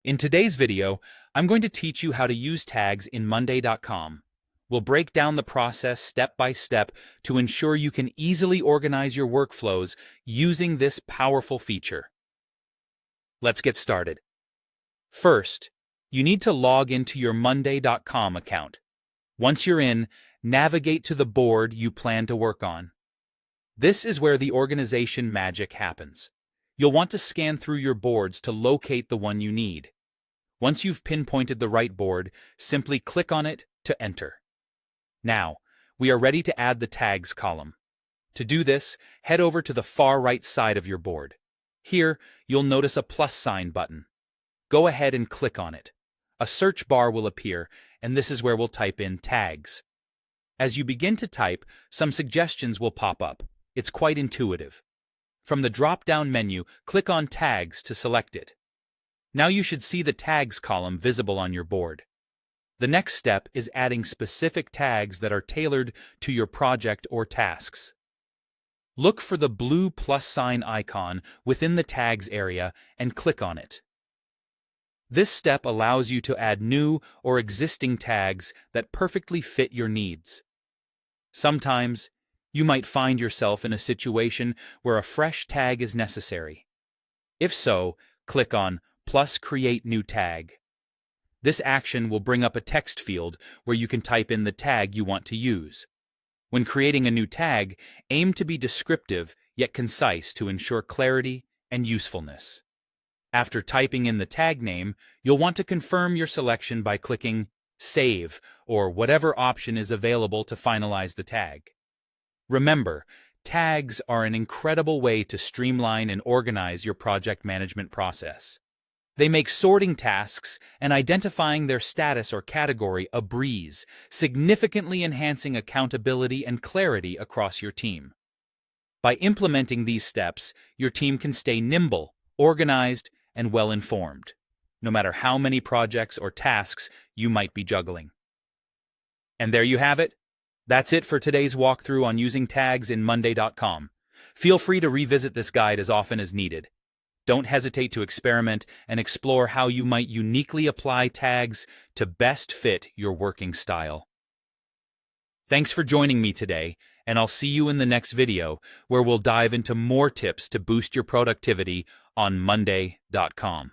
In today's video, I'm going to teach you how to use tags in Monday.com. We'll break down the process step by step to ensure you can easily organize your workflows using this powerful feature. Let's get started. First, you need to log into your Monday.com account. Once you're in, navigate to the board you plan to work on. This is where the organization magic happens. You'll want to scan through your boards to locate the one you need. Once you've pinpointed the right board, simply click on it to enter. Now, we are ready to add the tags column. To do this, head over to the far right side of your board. Here, you'll notice a plus sign button. Go ahead and click on it. A search bar will appear, and this is where we'll type in tags. As you begin to type, some suggestions will pop up. It's quite intuitive. From the drop-down menu, click on Tags to select it. Now you should see the Tags column visible on your board. The next step is adding specific tags that are tailored to your project or tasks. Look for the blue plus sign icon within the Tags area and click on it. This step allows you to add new or existing tags that perfectly fit your needs. Sometimes, you might find yourself in a situation where a fresh tag is necessary. If so, click on plus Create New Tag. This action will bring up a text field where you can type in the tag you want to use. When creating a new tag, aim to be descriptive yet concise to ensure clarity and usefulness. After typing in the tag name, you'll want to confirm your selection by clicking Save or whatever option is available to finalize the tag. Remember, tags are an incredible way to streamline and organize your project management process. They make sorting tasks and identifying their status or category a breeze, significantly enhancing accountability and clarity across your team. By implementing these steps, your team can stay nimble, organized, and well-informed, no matter how many projects or tasks you might be juggling. And there you have it. That's it for today's walkthrough on using tags in Monday.com. Feel free to revisit this guide as often as needed. Don't hesitate to experiment and explore how you might uniquely apply tags to best fit your working style. Thanks for joining me today, and I'll see you in the next video where we'll dive into more tips to boost your productivity on Monday.com.